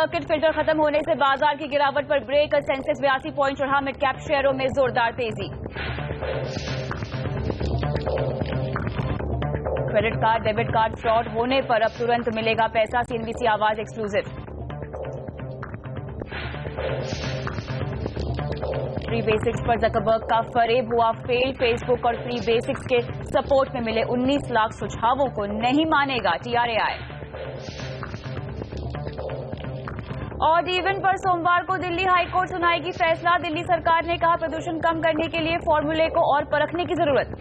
Circuit filter खत्म होने से बाजार की गिरावट पर ब्रेक। सेंसेक्स 82 पॉइंट चढ़ा। मिड कैप शेयरों में जोरदार तेजी। Credit card debit card fraud होने पर अब तुरंत मिलेगा पैसा। सीएनबीसी आवाज एक्सक्लूसिव। फ्री बेसिक्स पर जकरबर्ग का फरेब हुआ फेल। फेसबुक और फ्री बेसिक्स के सपोर्ट में मिले 19 लाख सुझावों को नहीं मानेगा TRAI। ऑड इवन पर सोमवार को दिल्ली हाईकोर्ट सुनाएगी फैसला। दिल्ली सरकार ने कहा प्रदूषण कम करने के लिए फॉर्मूले को और परखने की जरूरत।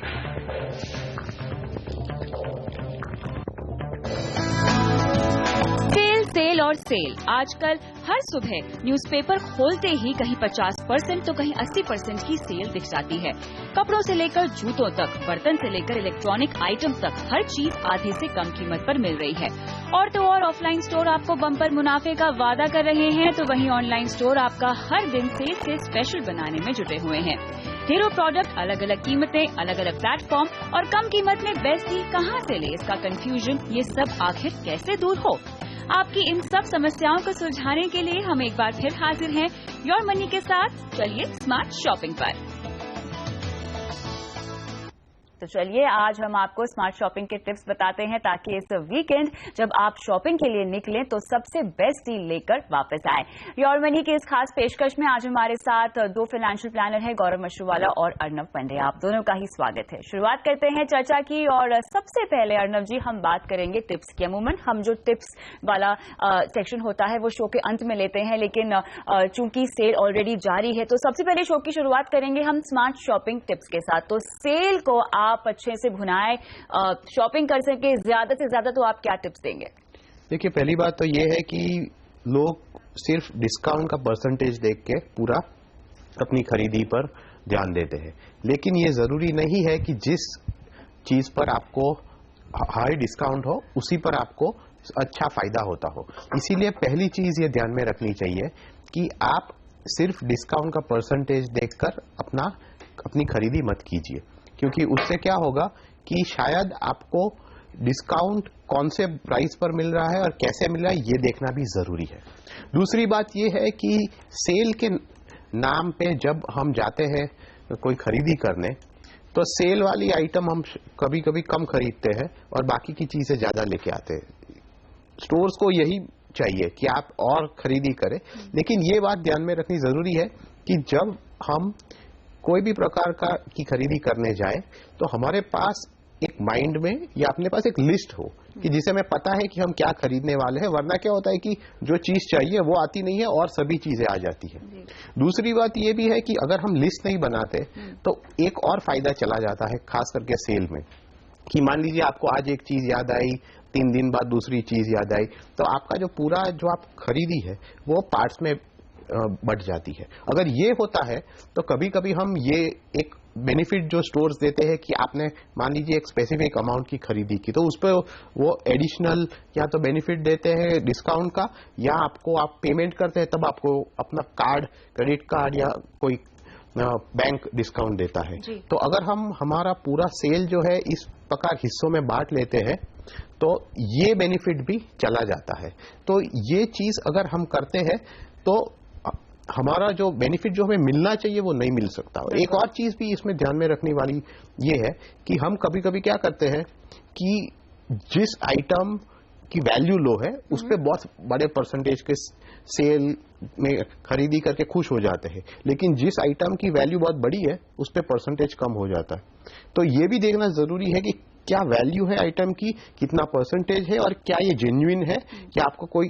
सेल और सेल। आजकल हर सुबह न्यूज़पेपर खोलते ही कहीं 50% तो कहीं 80% की सेल दिख जाती है। कपड़ों से लेकर जूतों तक, बर्तन से लेकर इलेक्ट्रॉनिक आइटम तक हर चीज आधे से कम कीमत पर मिल रही है। और तो और ऑफलाइन स्टोर आपको बम्पर मुनाफे का वादा कर रहे हैं, तो वहीं ऑनलाइन स्टोर आपका हर दिन सेल से स्पेशल बनाने में जुटे हुए हैं। ढेरों प्रोडक्ट, अलग अलग कीमतें, अलग अलग प्लेटफॉर्म और कम कीमत में बेस्ट डील कहां से ले, इसका कंफ्यूजन, ये सब आखिर कैसे दूर हो? आपकी इन सब समस्याओं को सुलझाने के लिए हम एक बार फिर हाजिर हैं योर मनी के साथ। चलिए स्मार्ट शॉपिंग पर। तो चलिए आज हम आपको स्मार्ट शॉपिंग के टिप्स बताते हैं ताकि इस वीकेंड जब आप शॉपिंग के लिए निकलें तो सबसे बेस्ट डील लेकर वापस आए। योर मनी की इस खास पेशकश में आज हमारे साथ दो फाइनेंशियल प्लानर हैं, गौरव मशरूवाला और अर्नब पंडे। आप दोनों का ही स्वागत है। शुरुआत करते हैं चर्चा की और सबसे पहले अर्नब जी हम बात करेंगे टिप्स की। अमूमन हम जो टिप्स वाला सेक्शन होता है वो शो के अंत में लेते हैं, लेकिन चूंकि सेल ऑलरेडी जारी है तो सबसे पहले शो की शुरुआत करेंगे हम स्मार्ट शॉपिंग टिप्स के साथ। तो सेल को आप अच्छे से भुनाए शॉपिंग कर सके ज्यादा से ज्यादा, तो आप क्या टिप्स देंगे? देखिए, पहली बात तो ये है कि लोग सिर्फ डिस्काउंट का परसेंटेज देख के पूरा अपनी खरीदी पर ध्यान देते हैं, लेकिन ये जरूरी नहीं है कि जिस चीज पर आपको हाई डिस्काउंट हो उसी पर आपको अच्छा फायदा होता हो। इसीलिए पहली चीज ये ध्यान में रखनी चाहिए कि आप सिर्फ डिस्काउंट का परसेंटेज देखकर अपनी खरीदी मत कीजिए, क्योंकि उससे क्या होगा कि शायद आपको डिस्काउंट कौन से प्राइस पर मिल रहा है और कैसे मिल रहा है ये देखना भी जरूरी है। दूसरी बात ये है कि सेल के नाम पे जब हम जाते हैं कोई खरीदी करने, तो सेल वाली आइटम हम कभी कभी कम खरीदते हैं और बाकी की चीजें ज्यादा लेके आते हैं। स्टोर्स को यही चाहिए कि आप और खरीदी करें, लेकिन ये बात ध्यान में रखनी जरूरी है कि जब हम कोई भी प्रकार की खरीदी करने जाए तो हमारे पास एक माइंड में या अपने पास एक लिस्ट हो कि जिसे हमें पता है कि हम क्या खरीदने वाले हैं। वरना क्या होता है कि जो चीज चाहिए वो आती नहीं है और सभी चीजें आ जाती है। दूसरी बात ये भी है कि अगर हम लिस्ट नहीं बनाते तो एक और फायदा चला जाता है, खास करके सेल में, कि मान लीजिए आपको आज एक चीज याद आई, 3 दिन बाद दूसरी चीज याद आई, तो आपका जो पूरा जो आप खरीदी है वो पार्ट्स में बढ़ जाती है। अगर ये होता है तो कभी कभी हम ये एक बेनिफिट जो स्टोर्स देते हैं कि आपने मान लीजिए एक स्पेसिफिक अमाउंट की खरीदी की, तो उस पर वो एडिशनल या तो बेनिफिट देते हैं डिस्काउंट का, या आपको आप पेमेंट करते हैं तब आपको अपना कार्ड, क्रेडिट कार्ड या कोई बैंक डिस्काउंट देता है। तो अगर हम हमारा पूरा सेल जो है इस प्रकार हिस्सों में बांट लेते हैं तो ये बेनिफिट भी चला जाता है। तो ये चीज अगर हम करते हैं तो हमारा जो बेनिफिट जो हमें मिलना चाहिए वो नहीं मिल सकता। और एक और चीज भी इसमें ध्यान में रखने वाली ये है कि हम कभी कभी क्या करते हैं कि जिस आइटम की वैल्यू लो है उस पर बहुत बड़े परसेंटेज के सेल में खरीदी करके खुश हो जाते हैं, लेकिन जिस आइटम की वैल्यू बहुत बड़ी है उस पर परसेंटेज कम हो जाता है। तो ये भी देखना जरूरी है कि क्या वैल्यू है आइटम की, कितना परसेंटेज है और क्या ये जेन्युइन है कि आपको कोई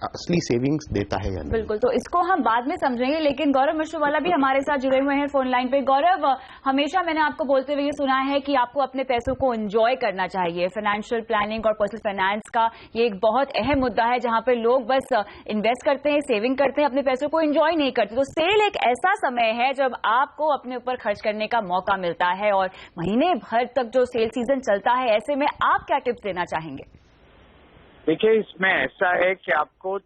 असली सेविंग्स देता है या नहीं। बिल्कुल, तो इसको हम बाद में समझेंगे, लेकिन गौरव मशरूवाला भी हमारे साथ जुड़े हुए हैं फोन लाइन पे। गौरव, हमेशा मैंने आपको बोलते हुए ये सुना है कि आपको अपने पैसों को एंजॉय करना चाहिए। फाइनेंशियल प्लानिंग और पर्सनल फाइनेंस का ये एक बहुत अहम मुद्दा है जहां पर लोग बस इन्वेस्ट करते हैं, सेविंग करते हैं, अपने पैसों को एंजॉय नहीं करते। तो सेल एक ऐसा समय है जब आपको अपने ऊपर खर्च करने का मौका मिलता है और महीने भर तक जो सेल सीजन चलता है, ऐसे में आप क्या टिप्स देना चाहेंगे? देखिए, इसमें ऐसा है कि आपको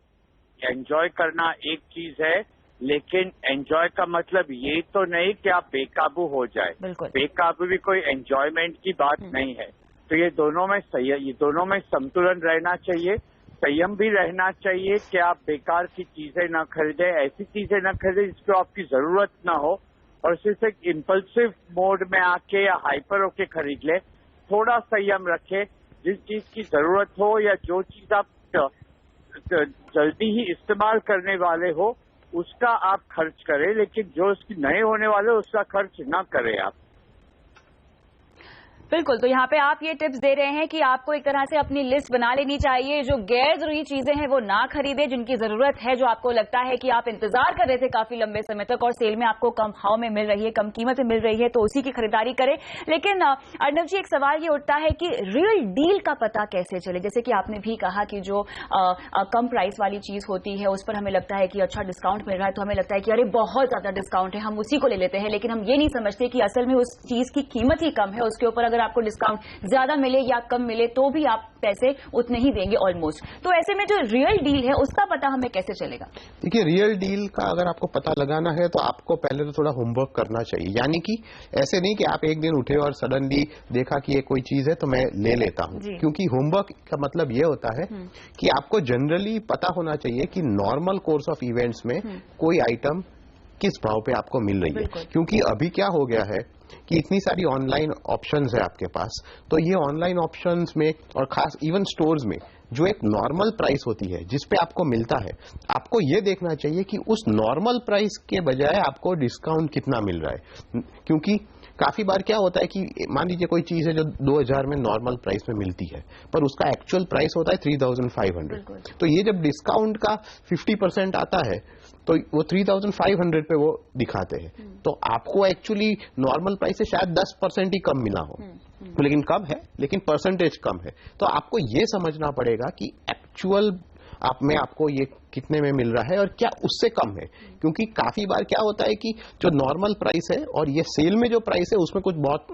एंजॉय करना एक चीज है, लेकिन एंजॉय का मतलब ये तो नहीं कि आप बेकाबू हो जाए। बेकाबू भी कोई एंजॉयमेंट की बात नहीं है। तो ये दोनों में संतुलन रहना चाहिए। संयम भी रहना चाहिए कि आप बेकार की चीजें ना खरीदें, ऐसी चीजें ना खरीदें जिसको आपकी जरूरत ना हो, और सिर्फ एक इम्पल्सिव मोड में आके या हाइपर होके खरीद ले। थोड़ा संयम रखें, जिस चीज की जरूरत हो या जो चीज आप जल्दी ही इस्तेमाल करने वाले हो उसका आप खर्च करें, लेकिन जो उसकी नए होने वाले उसका खर्च ना करें आप। बिल्कुल, तो यहाँ पे आप ये टिप्स दे रहे हैं कि आपको एक तरह से अपनी लिस्ट बना लेनी चाहिए, जो गैर जरूरी चीजें हैं वो ना खरीदे, जिनकी जरूरत है, जो आपको लगता है कि आप इंतजार कर रहे थे काफी लंबे समय तक और सेल में आपको कम भाव में मिल रही है, कम कीमत में मिल रही है, तो उसी की खरीदारी करें। लेकिन अर्णव जी, एक सवाल ये उठता है कि रियल डील का पता कैसे चले? जैसे कि आपने भी कहा कि जो कम प्राइस वाली चीज होती है उस पर हमें लगता है कि अच्छा डिस्काउंट मिल रहा है, तो हमें लगता है कि अरे बहुत ज्यादा डिस्काउंट है, हम उसी को ले लेते हैं, लेकिन हम ये नहीं समझते कि असल में उस चीज की कीमत ही कम है, उसके ऊपर अगर आपको डिस्काउंट ज्यादा मिले या कम मिले तो भी आप पैसे उतने ही देंगे ऑलमोस्ट। तो ऐसे में जो रियल डील है उसका पता हमें कैसे चलेगा? देखिए, रियल डील का अगर आपको पता लगाना है तो आपको पहले तो थोड़ा होमवर्क करना चाहिए। यानी कि ऐसे नहीं कि आप एक दिन उठे और सडनली देखा कि ये कोई चीज है तो मैं ले लेता हूं, क्योंकि होमवर्क का मतलब ये होता है कि आपको जनरली पता होना चाहिए कि नॉर्मल कोर्स ऑफ इवेंट्स में कोई आइटम किस भाव पे आपको मिल रही है। क्योंकि अभी क्या हो गया है कि इतनी सारी ऑनलाइन ऑप्शंस है आपके पास, तो ये ऑनलाइन ऑप्शंस में और खास इवन स्टोर्स में जो एक नॉर्मल प्राइस होती है जिस पे आपको मिलता है, आपको ये देखना चाहिए कि उस नॉर्मल प्राइस के बजाय आपको डिस्काउंट कितना मिल रहा है। क्योंकि काफी बार क्या होता है कि मान लीजिए कोई चीज है जो 2000 में नॉर्मल प्राइस में मिलती है, पर उसका एक्चुअल प्राइस होता है 3500। तो ये जब डिस्काउंट का 50% आता है तो वो 3500 पे वो दिखाते हैं, तो आपको एक्चुअली नॉर्मल प्राइस से शायद 10% ही कम मिला हो, लेकिन कम है, लेकिन परसेंटेज कम है। तो आपको ये समझना पड़ेगा कि एक्चुअल आपको ये कितने में मिल रहा है और क्या उससे कम है। क्योंकि काफी बार क्या होता है कि जो नॉर्मल प्राइस है और ये सेल में जो प्राइस है उसमें कुछ बहुत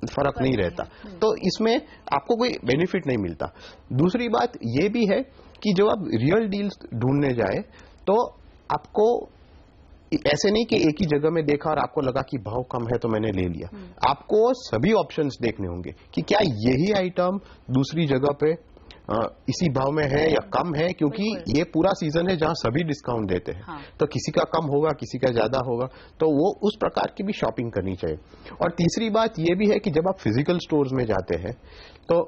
फर्क नहीं रहता, तो इसमें आपको कोई बेनिफिट नहीं मिलता। दूसरी बात ये भी है कि जब आप रियल डील्स ढूंढने जाए तो आपको ऐसे नहीं कि एक ही जगह में देखा और आपको लगा कि भाव कम है तो मैंने ले लिया। आपको सभी ऑप्शंस देखने होंगे कि क्या यही आइटम दूसरी जगह पे इसी भाव में है या कम है, क्योंकि ये पूरा सीजन है जहां सभी डिस्काउंट देते हैं। हाँ। तो किसी का कम होगा, किसी का ज्यादा होगा, तो वो उस प्रकार की भी शॉपिंग करनी चाहिए। और तीसरी बात ये भी है कि जब आप फिजिकल स्टोर्स में जाते हैं तो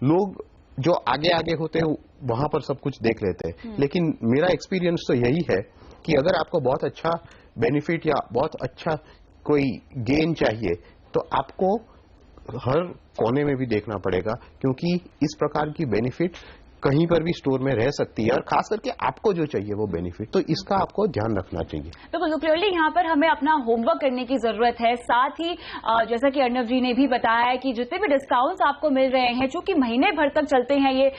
लोग जो आगे आगे होते हैं वहां पर सब कुछ देख लेते हैं, लेकिन मेरा एक्सपीरियंस तो यही है कि अगर आपको बहुत अच्छा बेनिफिट या बहुत अच्छा कोई गेन चाहिए तो आपको हर कोने में भी देखना पड़ेगा, क्योंकि इस प्रकार की बेनिफिट कहीं पर भी स्टोर में रह सकती है और खास करके आपको जो चाहिए वो बेनिफिट, तो इसका आपको ध्यान रखना चाहिए। बिल्कुल, तो क्लियरली यहाँ पर हमें अपना होमवर्क करने की जरूरत है। साथ ही जैसा कि अर्णव जी ने भी बताया है कि जितने भी डिस्काउंट्स आपको मिल रहे हैं, चूंकि महीने भर तक चलते हैं ये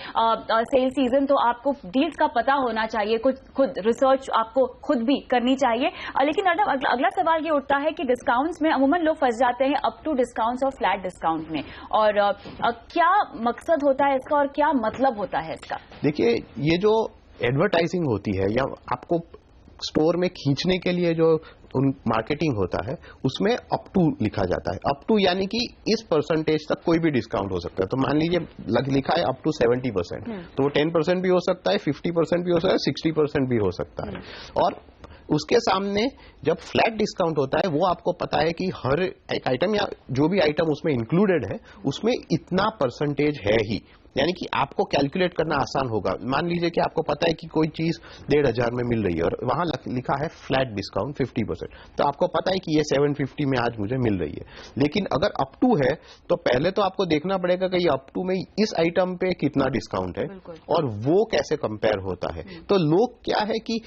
सेल सीजन, तो आपको डील्स का पता होना चाहिए, कुछ खुद रिसर्च आपको खुद भी करनी चाहिए। लेकिन अर्णव, अगला सवाल ये उठता है कि डिस्काउंट्स में अमूमन लोग फंस जाते हैं अप टू डिस्काउंट्स और फ्लैट डिस्काउंट में, और क्या मकसद होता है इसका और क्या मतलब होता है इसका? देखिए, ये जो एडवर्टाइजिंग होती है या आपको स्टोर में खींचने के लिए जो मार्केटिंग होता है उसमें अप टू लिखा जाता है। अप टू यानी कि इस परसेंटेज तक कोई भी डिस्काउंट हो सकता है। तो मान लीजिए लिखा है अप टू 70%, तो वो 10% भी हो सकता है, 50% भी हो सकता है, 60% भी हो सकता है। और उसके सामने जब फ्लैट डिस्काउंट होता है वो आपको पता है कि हर एक आइटम या जो भी आइटम उसमें इंक्लूडेड है उसमें इतना परसेंटेज है ही, यानी कि आपको कैलकुलेट करना आसान होगा। मान लीजिए कि आपको पता है कि कोई चीज 1500 में मिल रही है और वहां लिखा है फ्लैट डिस्काउंट 50%, तो आपको पता है कि ये 750 में आज मुझे मिल रही है। लेकिन अगर अप टू है तो पहले तो आपको देखना पड़ेगा कि अप टू में इस आइटम पे कितना डिस्काउंट है और वो कैसे कंपेयर होता है। तो लोग क्या है कि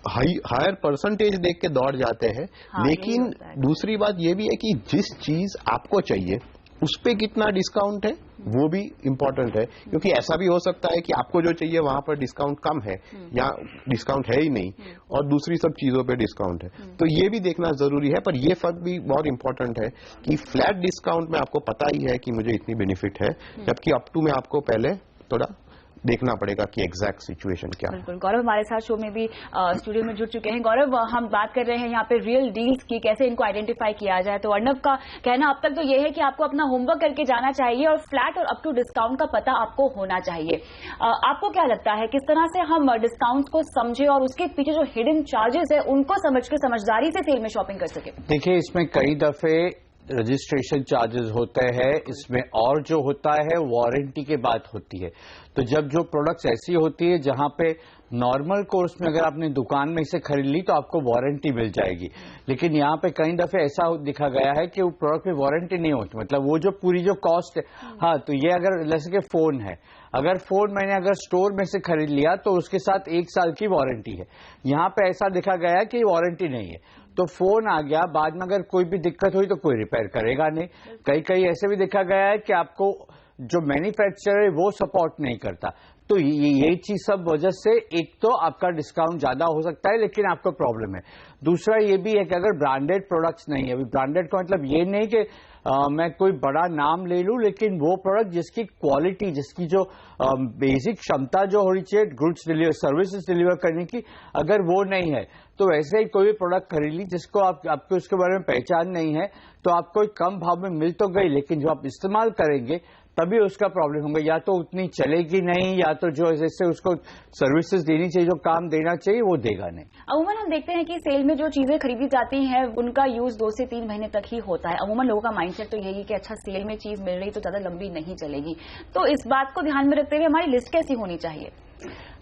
हायर परसेंटेज देख के दौड़ जाते हैं। हाँ, लेकिन दूसरी बात ये भी है कि जिस चीज आपको चाहिए उस पे कितना डिस्काउंट है वो भी इम्पोर्टेंट है, क्योंकि ऐसा भी हो सकता है कि आपको जो चाहिए वहां पर डिस्काउंट कम है या डिस्काउंट है ही नहीं और दूसरी सब चीजों पे डिस्काउंट है, तो ये भी देखना जरूरी है। पर ये फर्क भी बहुत इंपॉर्टेंट है कि फ्लैट डिस्काउंट में आपको पता ही है कि मुझे इतनी बेनिफिट है, जबकि अप टू में आपको पहले थोड़ा देखना पड़ेगा कि एग्जैक्ट सिचुएशन क्या है। बिल्कुल, गौरव हमारे साथ शो में भी स्टूडियो में जुड़ चुके हैं। गौरव, हम बात कर रहे हैं यहाँ पे रियल डील्स की, कैसे इनको आइडेंटिफाई किया जाए। तो अर्नब का कहना अब तक तो ये है कि आपको अपना होमवर्क करके जाना चाहिए और फ्लैट और अप टू डिस्काउंट का पता आपको होना चाहिए। आपको क्या लगता है किस तरह से हम डिस्काउंट को समझे और उसके पीछे जो हिडन चार्जेस है उनको समझ के समझदारी से सेल में शॉपिंग कर सके? देखिए, इसमें कई दफे रजिस्ट्रेशन चार्जेस होते हैं, इसमें और जो होता है वारंटी की बात होती है। तो जब जो प्रोडक्ट्स ऐसी होती है जहां पे नॉर्मल कोर्स में अगर आपने दुकान में इसे खरीद ली तो आपको वारंटी मिल जाएगी, लेकिन यहाँ पे कई दफे ऐसा दिखा गया है कि वो प्रोडक्ट में वारंटी नहीं होती। मतलब वो जो पूरी जो कॉस्ट है, हाँ, तो ये अगर जैसे कि फोन है, अगर फोन मैंने अगर स्टोर में से खरीद लिया तो उसके साथ 1 साल की वारंटी है। यहाँ पे ऐसा दिखा गया है कि वारंटी नहीं है, तो फोन आ गया, बाद में अगर कोई भी दिक्कत हुई तो कोई रिपेयर करेगा नहीं। कई ऐसे भी देखा गया है कि आपको जो मैन्युफैक्चरर है वो सपोर्ट नहीं करता। तो ये चीज सब वजह से एक तो आपका डिस्काउंट ज्यादा हो सकता है, लेकिन आपको प्रॉब्लम है। दूसरा ये भी है कि अगर ब्रांडेड प्रोडक्ट्स नहीं है, अभी ब्रांडेड का मतलब ये नहीं कि मैं कोई बड़ा नाम ले लूं, लेकिन वो प्रोडक्ट जिसकी क्वालिटी, जिसकी जो बेसिक क्षमता जो होनी चाहिए गुड्स डिलीवर, सर्विसेज डिलीवर करने की, अगर वो नहीं है तो वैसे ही कोई भी प्रोडक्ट खरीद ली जिसको आपको उसके बारे में पहचान नहीं है, तो आपको कम भाव में मिल तो गई, लेकिन जो आप इस्तेमाल करेंगे तभी उसका प्रॉब्लम होगा। या तो उतनी चलेगी नहीं, या तो जो जैसे उसको सर्विसेज देनी चाहिए, जो काम देना चाहिए, वो देगा नहीं। अमूमन हम देखते हैं कि सेल में जो चीजें खरीदी जाती हैं उनका यूज 2 से 3 महीने तक ही होता है। अमूमन लोगों का माइंडसेट तो यही है कि अच्छा, सेल में चीज मिल रही तो ज्यादा लंबी नहीं चलेगी। तो इस बात को ध्यान में रखते हुए हमारी लिस्ट कैसी होनी चाहिए?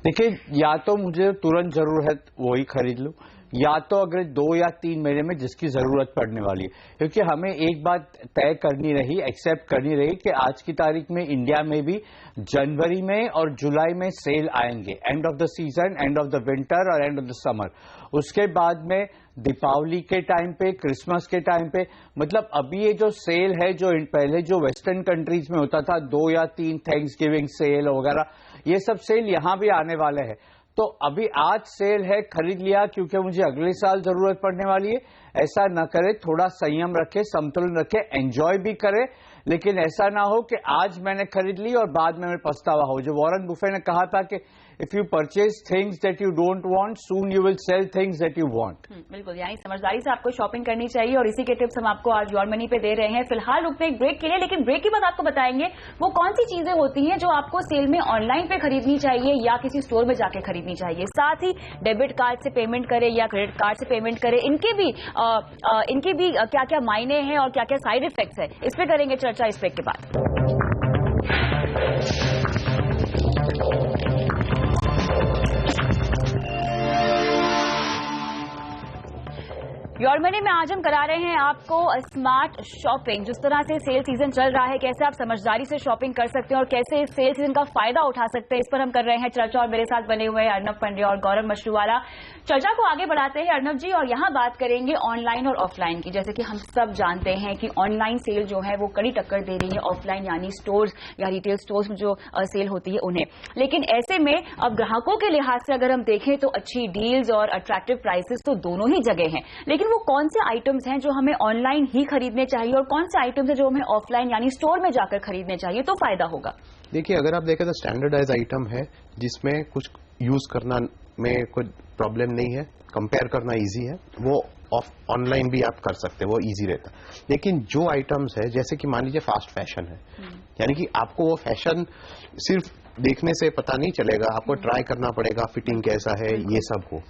देखिए, या तो मुझे तुरंत जरूरत है वही खरीद लूं, या तो अगर 2 या 3 महीने में जिसकी जरूरत पड़ने वाली है। क्योंकि हमें एक बात तय करनी रही, एक्सेप्ट करनी रही कि आज की तारीख में इंडिया में भी जनवरी में और जुलाई में सेल आएंगे, end of the season, end of the winter और एंड ऑफ द समर। उसके बाद में दीपावली के टाइम पे, क्रिसमस के टाइम पे, मतलब अभी ये जो सेल है, जो पहले जो वेस्टर्न कंट्रीज में होता था 2 या 3 थैंक्स गिविंग सेल वगैरह, ये सब सेल यहां भी आने वाले हैं। तो अभी आज सेल है, खरीद लिया क्योंकि मुझे अगले साल जरूरत पड़ने वाली है, ऐसा न करे। थोड़ा संयम रखे, संतुलन रखे, एंजॉय भी करे, लेकिन ऐसा ना हो कि आज मैंने खरीद ली और बाद में पछतावा हो। जो वॉरेन बुफे ने कहा था कि if you purchase things that you don't want, soon you will sell things that you want. बिल्कुल, यानी समझदारी से आपको शॉपिंग करनी चाहिए और इसी के टिप्स हम आपको आज योर मनी पे दे रहे हैं। फिलहाल रुकते एक ब्रेक के लिए, लेकिन ब्रेक के बाद आपको बताएंगे वो कौन सी चीजें होती हैं जो आपको सेल में ऑनलाइन पे खरीदनी चाहिए या किसी स्टोर में जाके खरीदनी चाहिए। साथ ही डेबिट कार्ड से पेमेंट करें या क्रेडिट कार्ड से पेमेंट करें, इनके भी क्या क्या मायने हैं और क्या क्या साइड इफेक्ट्स है, इस पे करेंगे चर्चा इस ब्रेक के बाद। योर मनी में आज हम करा रहे हैं आपको स्मार्ट शॉपिंग। जिस तरह से सेल सीजन चल रहा है, कैसे आप समझदारी से शॉपिंग कर सकते हैं और कैसे इस सेल सीजन का फायदा उठा सकते हैं, इस पर हम कर रहे हैं चर्चा। और मेरे साथ बने हुए हैं अर्नब पंड्या और गौरव मशरूवाला। चर्चा को आगे बढ़ाते हैं अर्नब जी, और यहाँ बात करेंगे ऑनलाइन और ऑफलाइन की। जैसे कि हम सब जानते हैं कि ऑनलाइन सेल जो है वो कड़ी टक्कर दे रही है ऑफलाइन यानी स्टोर्स या रिटेल स्टोर्स में जो सेल होती है उन्हें। लेकिन ऐसे में अब ग्राहकों के लिहाज से अगर हम देखें तो अच्छी डील्स और अट्रैक्टिव प्राइसेस तो दोनों ही जगह हैं, लेकिन वो कौन से आइटम्स हैं जो हमें ऑनलाइन ही खरीदने चाहिए और कौन से आइटम्स हैं जो हमें ऑफलाइन यानी स्टोर में जाकर खरीदने चाहिए तो फायदा होगा? देखिए, अगर आप देखें तो स्टैंडर्डाइज आइटम है जिसमें कुछ यूज करना में कोई प्रॉब्लम नहीं है, कंपेयर करना इजी है, वो ऑनलाइन भी आप कर सकते हैं, वो इजी रहता है। लेकिन जो आइटम्स है, जैसे कि मान लीजिए फास्ट फैशन है, यानी कि आपको वो फैशन सिर्फ देखने से पता नहीं चलेगा, आपको ट्राई करना पड़ेगा, फिटिंग कैसा है, ये सब हो।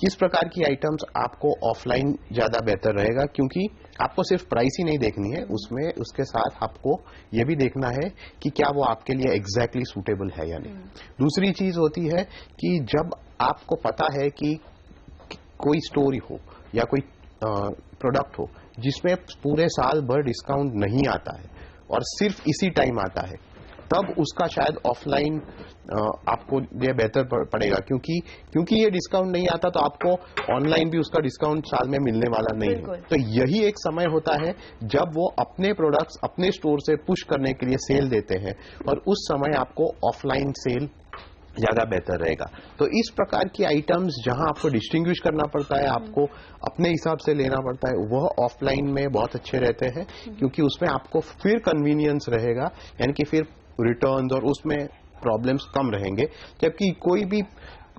इस प्रकार की आइटम्स आपको ऑफलाइन ज्यादा बेहतर रहेगा, क्योंकि आपको सिर्फ प्राइस ही नहीं देखनी है, उसमें उसके साथ आपको ये भी देखना है कि क्या वो आपके लिए एग्जैक्टली सूटेबल है या नहीं। दूसरी चीज होती है कि जब आपको पता है कि कोई स्टोर हो या कोई प्रोडक्ट हो जिसमें पूरे साल भर डिस्काउंट नहीं आता है और सिर्फ इसी टाइम आता है, तब उसका शायद ऑफलाइन आपको ये बेहतर पड़ेगा, क्योंकि ये डिस्काउंट नहीं आता तो आपको ऑनलाइन भी उसका डिस्काउंट साल में मिलने वाला नहीं है। तो यही एक समय होता है जब वो अपने प्रोडक्ट्स अपने स्टोर से पुश करने के लिए सेल देते हैं, और उस समय आपको ऑफलाइन सेल ज्यादा बेहतर रहेगा। तो इस प्रकार की आइटम्स जहां आपको डिस्टिंग्विश करना पड़ता है, आपको अपने हिसाब से लेना पड़ता है, वह ऑफलाइन में बहुत अच्छे रहते हैं, क्योंकि उसमें आपको फिर कन्वीनियंस रहेगा, यानी कि फिर रिटर्न्स और उसमें प्रॉब्लम्स कम रहेंगे, जबकि कोई भी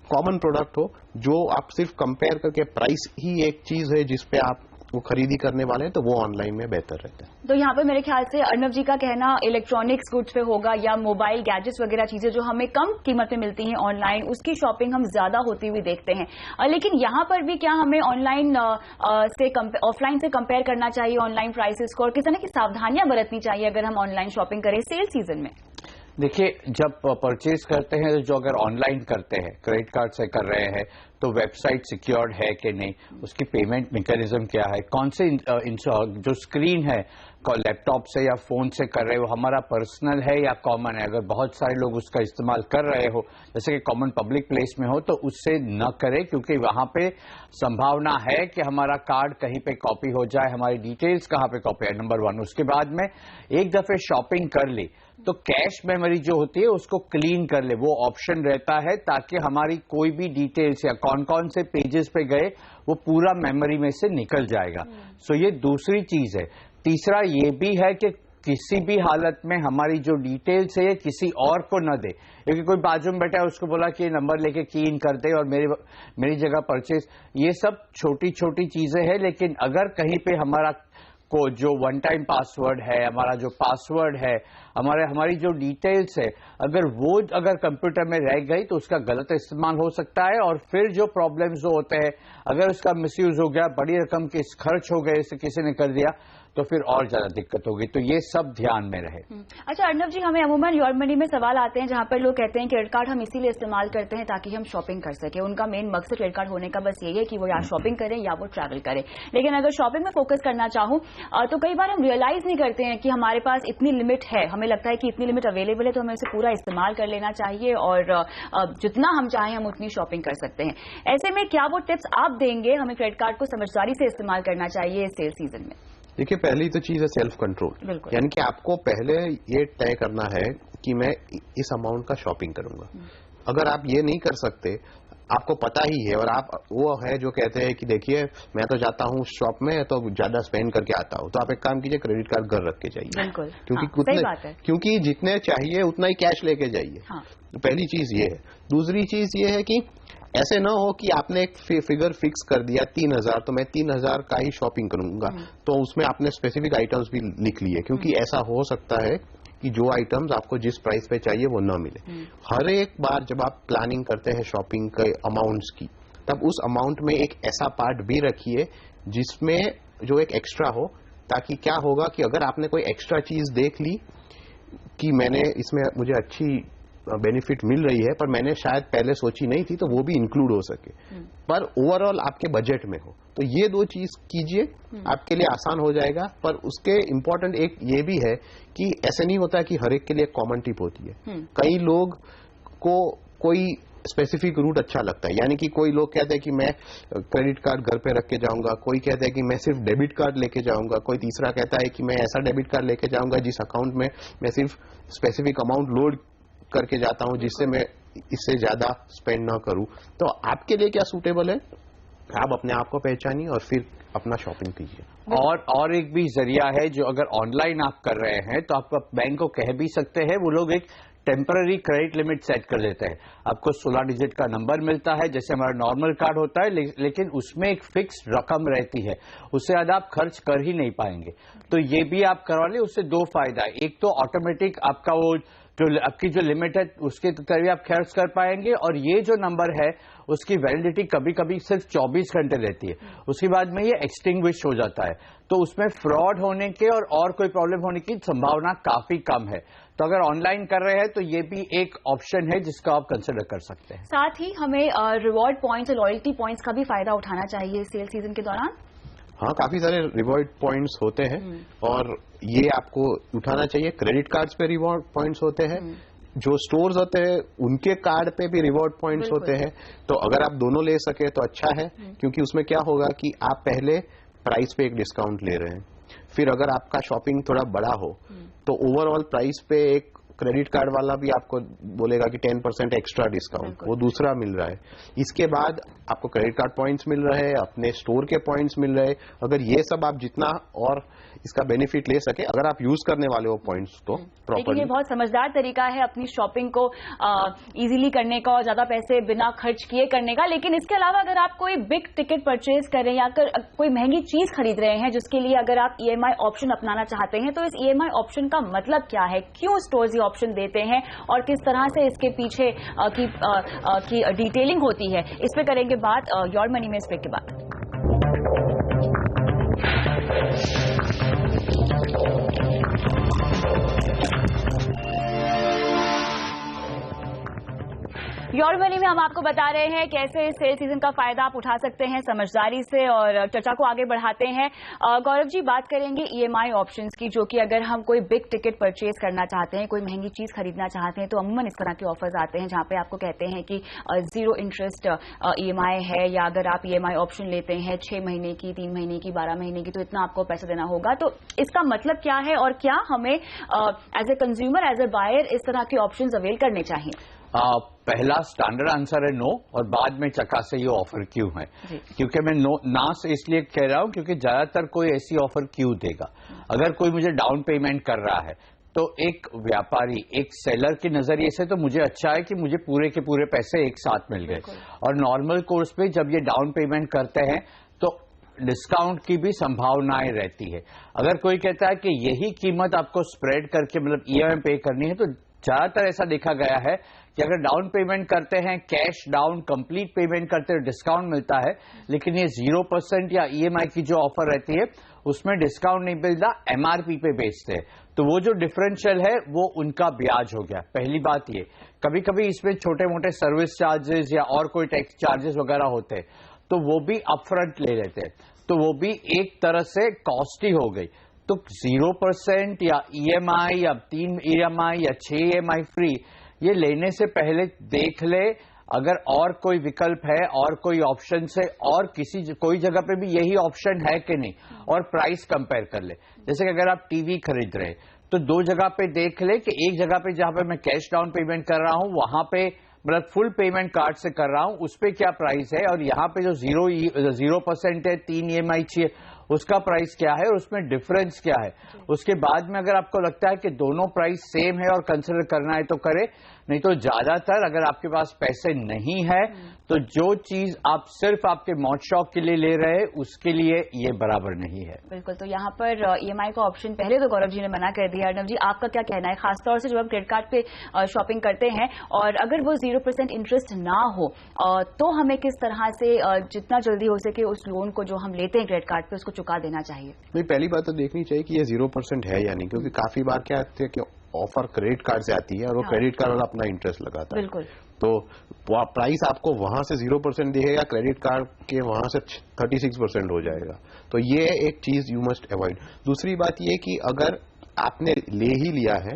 कॉमन प्रोडक्ट हो जो आप सिर्फ कंपेयर करके प्राइस ही एक चीज है जिस पे आप वो खरीदी करने वाले हैं, तो वो ऑनलाइन में बेहतर रहता है। तो यहाँ पे मेरे ख्याल से अर्णव जी का कहना इलेक्ट्रॉनिक्स गुड्स पे होगा या मोबाइल गैजेट्स वगैरह चीजें जो हमें कम कीमत में मिलती हैं ऑनलाइन, उसकी शॉपिंग हम ज्यादा होती हुई देखते हैं। लेकिन यहाँ पर भी क्या हमें ऑनलाइन से ऑफलाइन से कंपेयर करना चाहिए ऑनलाइन प्राइसेस को, और किस तरह की सावधानियां बरतनी चाहिए अगर हम ऑनलाइन शॉपिंग करें सेल सीजन में? देखिए, जब परचेज करते हैं, जो अगर ऑनलाइन करते हैं, क्रेडिट कार्ड से कर रहे हैं, तो वेबसाइट सिक्योर्ड है कि नहीं, उसकी पेमेंट मैकेनिज्म क्या है, कौन से जो स्क्रीन है लैपटॉप से या फोन से कर रहे हो, हमारा पर्सनल है या कॉमन है। अगर बहुत सारे लोग उसका इस्तेमाल कर रहे हो, जैसे कि कॉमन पब्लिक प्लेस में हो, तो उससे न करें, क्योंकि वहां पे संभावना है कि हमारा कार्ड कहीं पे कॉपी हो जाए, हमारी डिटेल्स कहां पे कॉपी है, नंबर 1। उसके बाद में एक दफे शॉपिंग कर ली तो कैश मेमोरी जो होती है उसको क्लीन कर ले, वो ऑप्शन रहता है, ताकि हमारी कोई भी डिटेल्स या कौन कौन से पेजेस पे गए वो पूरा मेमोरी में से निकल जाएगा। सो ये दूसरी चीज है। तीसरा ये भी है कि किसी भी हालत में हमारी जो डिटेल्स है ये किसी और को न दे, क्योंकि कोई बाजू में बैठा है उसको बोला कि ये नंबर लेके की इन कर दे और मेरी जगह परचेज। ये सब छोटी छोटी चीजें हैं, लेकिन अगर कहीं पे हमारा को जो वन टाइम पासवर्ड है, हमारा जो पासवर्ड है, हमारी जो डिटेल्स है, अगर कंप्यूटर में रह गई तो उसका गलत इस्तेमाल हो सकता है, और फिर जो प्रॉब्लम्स जो होते हैं, अगर उसका मिसयूज हो गया, बड़ी रकम के खर्च हो गए, इसे किसी ने कर दिया, तो फिर और ज्यादा दिक्कत होगी। तो ये सब ध्यान में रहे। अच्छा अर्णव जी, हमें अमूमन योर मनी में सवाल आते हैं जहां पर लोग कहते हैं क्रेडिट कार्ड हम इसीलिए इस्तेमाल करते हैं ताकि हम शॉपिंग कर सके। उनका मेन मकसद क्रेडिट कार्ड होने का बस यही है कि वो या शॉपिंग करें या वो ट्रैवल करें। लेकिन अगर शॉपिंग में फोकस करना चाहूं तो कई बार हम रियलाइज नहीं करते हैं कि हमारे पास इतनी लिमिट है। हमें लगता है कि इतनी लिमिट अवेलेबल है तो हमें उसे पूरा इस्तेमाल कर लेना चाहिए और जितना हम चाहें हम उतनी शॉपिंग कर सकते हैं। ऐसे में क्या वो टिप्स आप देंगे हमें क्रेडिट कार्ड को समझदारी से इस्तेमाल करना चाहिए सेल सीजन में? देखिए, पहली तो चीज है सेल्फ कंट्रोल, यानी कि आपको पहले ये तय करना है कि मैं इस अमाउंट का शॉपिंग करूंगा। अगर आप ये नहीं कर सकते, आपको पता ही है, और आप वो है जो कहते हैं कि देखिए मैं तो जाता हूँ शॉप में तो ज्यादा स्पेंड करके आता हूँ, तो आप एक काम कीजिए, क्रेडिट कार्ड घर रख के जाइए, क्योंकि जितने चाहिए उतना ही कैश लेके जाइए। तो पहली चीज ये है। दूसरी चीज ये है कि ऐसे ना हो कि आपने एक फिगर फिक्स कर दिया 3000, तो मैं 3000 का ही शॉपिंग करूंगा, तो उसमें आपने स्पेसिफिक आइटम्स भी लिख लिए, क्योंकि ऐसा हो सकता है कि जो आइटम्स आपको जिस प्राइस पे चाहिए वो ना मिले। हर एक बार जब आप प्लानिंग करते हैं शॉपिंग के अमाउंट्स की, तब उस अमाउंट में एक ऐसा पार्ट भी रखिए जिसमें जो एक एक्स्ट्रा हो, ताकि क्या होगा कि अगर आपने कोई एक्स्ट्रा चीज देख ली कि मैंने इसमें मुझे अच्छी बेनिफिट मिल रही है पर मैंने शायद पहले सोची नहीं थी, तो वो भी इंक्लूड हो सके, पर ओवरऑल आपके बजट में हो। तो ये दो चीज कीजिए, आपके लिए आसान हो जाएगा। पर उसके इम्पोर्टेंट एक ये भी है कि ऐसे नहीं होता कि हर एक के लिए कॉमन टिप होती है। कई लोग को कोई स्पेसिफिक रूट अच्छा लगता है, यानी कि कोई लोग कहते हैं कि मैं क्रेडिट कार्ड घर पे रख के जाऊंगा, कोई कहता है कि मैं सिर्फ डेबिट कार्ड लेके जाऊंगा, कोई तीसरा कहता है कि मैं ऐसा डेबिट कार्ड लेके जाऊंगा जिस अकाउंट में मैं सिर्फ स्पेसिफिक अमाउंट लोड करके जाता हूं, जिससे मैं इससे ज्यादा स्पेंड ना करूं। तो आपके लिए क्या सूटेबल है, आप अपने आप को पहचानिए और फिर अपना शॉपिंग कीजिए। और एक भी जरिया है, जो अगर ऑनलाइन आप कर रहे हैं तो आप बैंक को कह भी सकते हैं, वो लोग एक टेम्पररी क्रेडिट लिमिट सेट कर देते हैं। आपको 16 डिजिट का नंबर मिलता है, जैसे हमारा नॉर्मल कार्ड होता है, लेकिन उसमें एक फिक्स रकम रहती है, उससे ज्यादा आप खर्च कर ही नहीं पाएंगे। तो ये भी आप करवा लें, उससे दो फायदा है। एक तो ऑटोमेटिक आपका वो जो आपकी जो लिमिट है उसके तरीके आप खर्च कर पाएंगे, और ये जो नंबर है उसकी वैलिडिटी कभी कभी सिर्फ 24 घंटे रहती है, उसके बाद में ये एक्सटिंग्विश हो जाता है। तो उसमें फ्रॉड होने के और कोई प्रॉब्लम होने की संभावना काफी कम है। तो अगर ऑनलाइन कर रहे हैं तो ये भी एक ऑप्शन है जिसका आप कंसिडर कर सकते हैं। साथ ही हमें रिवॉर्ड पॉइंट्स और लॉयल्टी पॉइंट्स का भी फायदा उठाना चाहिए सेल सीजन के दौरान। हाँ, काफी सारे रिवॉर्ड पॉइंट्स होते हैं और ये आपको उठाना चाहिए। क्रेडिट कार्ड्स पे रिवॉर्ड पॉइंट्स होते हैं, जो स्टोर्स होते हैं उनके कार्ड पे भी रिवॉर्ड पॉइंट्स होते हैं। तो अगर आप दोनों ले सके तो अच्छा है, क्योंकि उसमें क्या होगा कि आप पहले प्राइस पे एक डिस्काउंट ले रहे हैं, फिर अगर आपका शॉपिंग थोड़ा बड़ा हो तो ओवरऑल प्राइस पे एक क्रेडिट कार्ड वाला भी आपको बोलेगा कि 10% एक्स्ट्रा डिस्काउंट, वो दूसरा मिल रहा है। इसके बाद आपको क्रेडिट कार्ड पॉइंट्स मिल रहे हैं, अपने स्टोर के पॉइंट्स मिल रहे हैं। अगर ये सब आप जितना और इसका बेनिफिट ले सके, अगर आप यूज करने वाले हो पॉइंट्स तो प्रॉपर्ली। लेकिन ये बहुत समझदार तरीका है अपनी शॉपिंग को इजीली करने का और ज्यादा पैसे बिना खर्च किए करने का। लेकिन इसके अलावा अगर आप कोई बिग टिकट परचेज कर रहे हैं या कोई महंगी चीज खरीद रहे हैं जिसके लिए अगर आप EMI ऑप्शन अपनाना चाहते हैं, तो इस EMI ऑप्शन का मतलब क्या है, क्यों स्टोर्स ये ऑप्शन देते हैं और किस तरह से इसके पीछे की डिटेलिंग होती है, इस पे करेंगे बात योर मनी में इस ब्रेक के बाद। योर मनी में हम आपको बता रहे हैं कैसे सेल सीजन का फायदा आप उठा सकते हैं समझदारी से, और चर्चा को आगे बढ़ाते हैं। गौरव जी, बात करेंगे EMI ऑप्शंस की, जो कि अगर हम कोई बिग टिकट परचेज करना चाहते हैं, कोई महंगी चीज खरीदना चाहते हैं, तो अमूमन इस तरह के ऑफर्स आते हैं जहां पे आपको कहते हैं कि 0 इंटरेस्ट EMI है, या अगर आप EMI ऑप्शन लेते हैं 6 महीने की, 3 महीने की, 12 महीने की, तो इतना आपको पैसा देना होगा। तो इसका मतलब क्या है और क्या हमें as a consumer, as a buyer इस तरह के ऑप्शन अवेल करने चाहिए? पहला स्टैंडर्ड आंसर है नो, और बाद में चका से ये ऑफर क्यों है। क्योंकि मैं ना से इसलिए कह रहा हूं क्योंकि ज्यादातर कोई ऐसी ऑफर क्यों देगा। अगर कोई मुझे डाउन पेमेंट कर रहा है तो एक व्यापारी, एक सेलर के नजरिए से तो मुझे अच्छा है कि मुझे पूरे के पूरे पैसे एक साथ मिल गए। और नॉर्मल कोर्स पे जब ये डाउन पेमेंट करते हैं तो डिस्काउंट की भी संभावनाएं रहती है। अगर कोई कहता है कि यही कीमत आपको स्प्रेड करके मतलब EMI पे करनी है, तो ज्यादातर ऐसा देखा गया है कि अगर डाउन पेमेंट करते हैं, कैश डाउन कंप्लीट पेमेंट करते हैं, डिस्काउंट मिलता है। लेकिन ये 0% या EMI की जो ऑफर रहती है उसमें डिस्काउंट नहीं मिलता, MRP पे बेचते हैं। तो वो जो डिफरेंशियल है वो उनका ब्याज हो गया। पहली बात ये, कभी कभी इसमें छोटे मोटे सर्विस चार्जेस या और कोई टैक्स चार्जेस वगैरह होते हैं, तो वो भी अपफ्रंट ले लेते हैं, तो वो भी एक तरह से कॉस्टली हो गई। तो 0% या EMI या 3 EMI या 6 EMI फ्री, ये लेने से पहले देख ले अगर और कोई विकल्प है और कोई ऑप्शन है और कोई जगह पे भी यही ऑप्शन है कि नहीं, और प्राइस कंपेयर कर ले। जैसे कि अगर आप टीवी खरीद रहे तो 2 जगह पे देख ले कि एक जगह पे जहां पे मैं कैश डाउन पेमेंट कर रहा हूं वहां पे मतलब फुल पेमेंट कार्ड से कर रहा हूं उस पे क्या प्राइस है, और यहाँ पे जो 0% है, 3 EMI चाहिए, उसका प्राइस क्या है और उसमें डिफरेंस क्या है। उसके बाद में अगर आपको लगता है कि दोनों प्राइस सेम है और कंसिडर करना है तो करे, नहीं तो ज्यादातर अगर आपके पास पैसे नहीं है तो जो चीज आप सिर्फ आपके मौज शौक के लिए ले रहे उसके लिए ये बराबर नहीं है। बिल्कुल, तो यहाँ पर EMI का ऑप्शन पहले तो गौरव जी ने मना कर दिया। अर्नव जी, आपका क्या कहना है, खासतौर से जब हम क्रेडिट कार्ड पे शॉपिंग करते हैं और अगर वो 0% इंटरेस्ट ना हो तो हमें किस तरह से जितना जल्दी हो सके उस लोन को जो हम लेते हैं क्रेडिट कार्ड पे उसको चुका देना चाहिए? नहीं, पहली बात तो देखनी चाहिए कि ये 0% है या नहीं, क्योंकि काफी बार क्या होता है कि ऑफर क्रेडिट कार्ड से आती है और वो क्रेडिट कार्ड वाला अपना इंटरेस्ट लगाता है। बिल्कुल। तो प्राइस आपको वहां से 0% दिखेगा, क्रेडिट कार्ड के वहां से 36% हो जाएगा। तो ये एक चीज यू मस्ट अवॉइड। दूसरी बात ये कि अगर आपने ले ही लिया है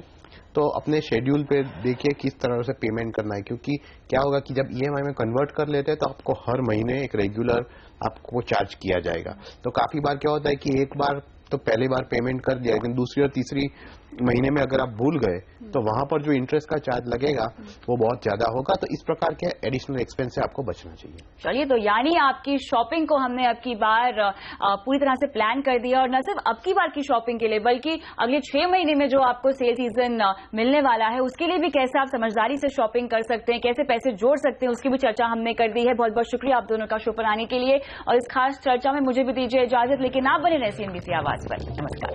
तो अपने शेड्यूल पे देखिए किस तरह से पेमेंट करना है, क्योंकि क्या होगा कि जब EMI में कन्वर्ट कर लेते हैं तो आपको हर महीने एक रेगुलर आपको चार्ज किया जाएगा। तो काफी बार क्या होता है कि एक बार तो पहली बार पेमेंट कर दिया, लेकिन दूसरी और तीसरी महीने में अगर आप भूल गए तो वहां पर जो इंटरेस्ट का चार्ज लगेगा वो बहुत ज्यादा होगा। तो इस प्रकार के एडिशनल एक्सपेंस से आपको बचना चाहिए। चलिए, तो यानी आपकी शॉपिंग को हमने अब की बार पूरी तरह से प्लान कर दिया, और न सिर्फ अब की बार की शॉपिंग के लिए बल्कि अगले 6 महीने में जो आपको सेल सीजन मिलने वाला है उसके लिए भी कैसे आप समझदारी से शॉपिंग कर सकते हैं, कैसे पैसे जोड़ सकते हैं, उसकी भी चर्चा हमने कर दी है। बहुत बहुत शुक्रिया आप दोनों का शो पर आने के लिए, और इस खास चर्चा में मुझे भी दीजिए इजाजत, लेकिन आप बने रहे CNBC आवाज पर। नमस्कार।